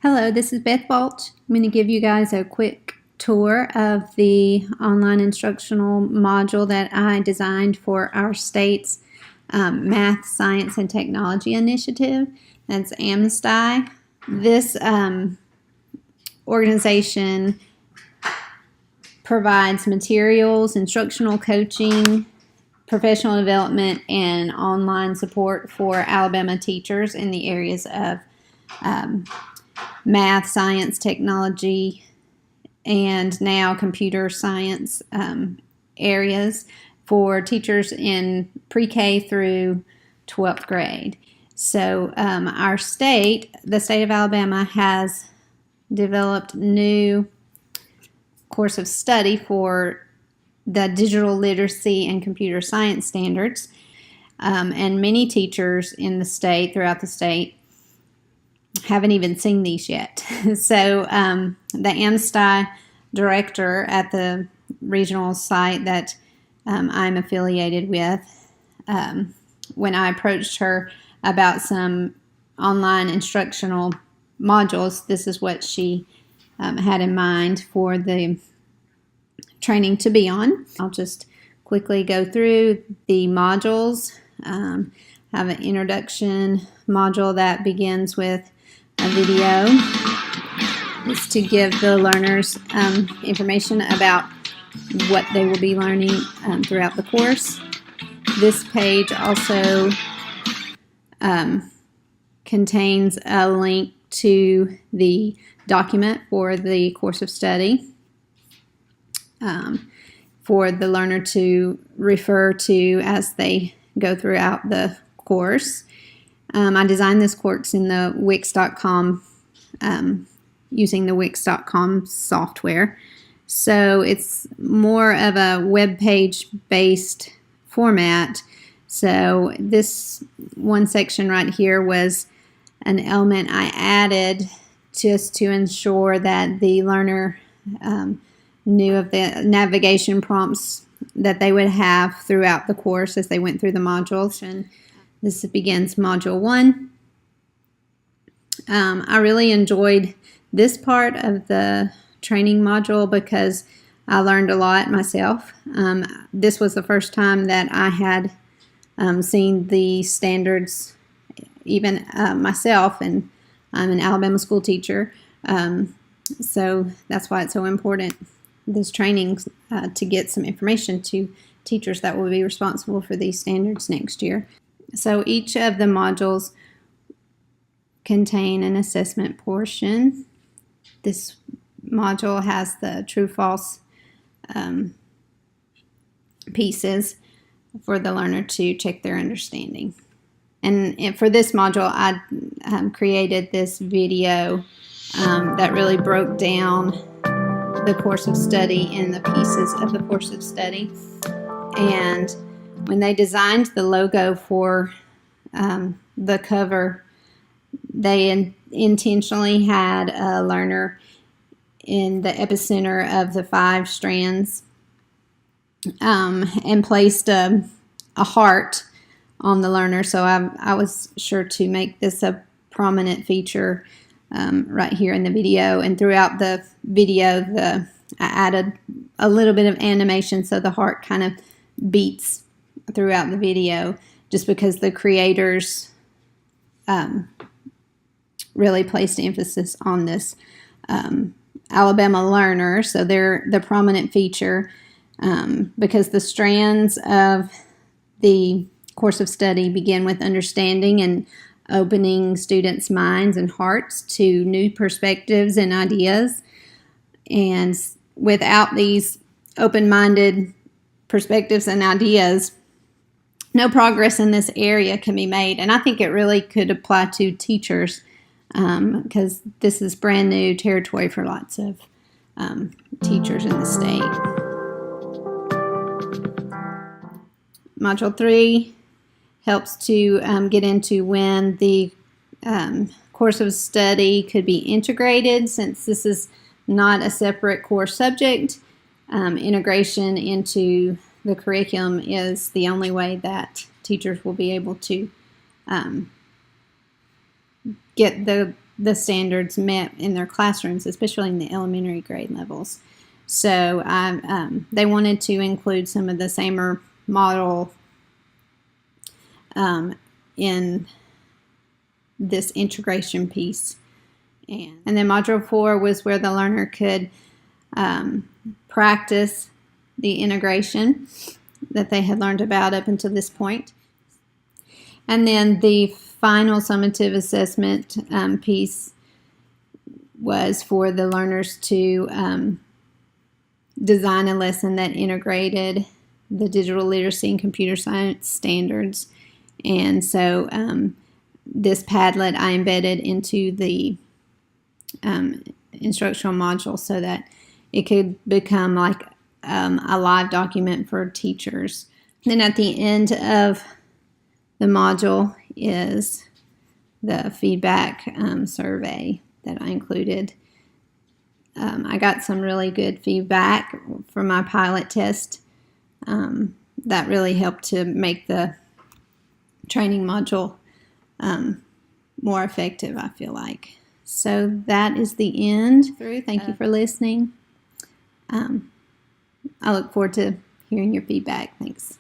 Hello, this is Beth Balch. I'm going to give you guys a quick tour of the online instructional module that I designed for our state's Math, Science, and Technology Initiative. That's AMSTI. This organization provides materials, instructional coaching, professional development, and online support for Alabama teachers in the areas of math, science, technology, and now computer science areas for teachers in pre-K through 12th grade. So our state, the state of Alabama, has developed new course of study for the digital literacy and computer science standards. And many teachers in the state, throughout the state, haven't even seen these yet. So the AMSTI director at the regional site that I'm affiliated with, when I approached her about some online instructional modules, this is what she had in mind for the training to be on. I'll just quickly go through the modules. Have an introduction module that begins with a video. It's to give the learners information about what they will be learning throughout the course. This page also contains a link to the document for the course of study for the learner to refer to as they go throughout the course. I designed this course in the Wix.com using the Wix.com software. So it's more of a web page based format. So this one section right here was an element I added just to ensure that the learner knew of the navigation prompts that they would have throughout the course as they went through the modules. And this begins Module 1. I really enjoyed this part of the training module because I learned a lot myself. This was the first time that I had seen the standards, even myself, and I'm an Alabama school teacher. So that's why it's so important, this training, to get some information to teachers that will be responsible for these standards next year. So each of the modules contain an assessment portion. This module has the true-false pieces for the learner to check their understanding. And for this module, I created this video that really broke down the course of study and the pieces of the course of study. And when they designed the logo for the cover, they intentionally had a learner in the epicenter of the 5 strands and placed a heart on the learner. So I was sure to make this a prominent feature right here in the video. And throughout the video, I added a little bit of animation so the heart kind of beats throughout the video, just because the creators really placed emphasis on this Alabama learner. So they're the prominent feature because the strands of the course of study begin with understanding and opening students' minds and hearts to new perspectives and ideas. And without these open-minded perspectives and ideas, no progress in this area can be made. And I think it really could apply to teachers because this is brand new territory for lots of teachers in the state. Module 3 helps to get into when the course of study could be integrated. Since this is not a separate core subject, integration into the curriculum is the only way that teachers will be able to get the the standards met in their classrooms, especially in the elementary grade levels. So they wanted to include some of the SAMR model in this integration piece. And then Module 4 was where the learner could practice the integration that they had learned about up until this point. And then the final summative assessment piece was for the learners to design a lesson that integrated the digital literacy and computer science standards. And so this Padlet I embedded into the instructional module so that it could become like a live document for teachers. Then at the end of the module is the feedback survey that I included. I got some really good feedback from my pilot test. That really helped to make the training module more effective, I feel like. So that is the end. Thank you for listening. I look forward to hearing your feedback. Thanks.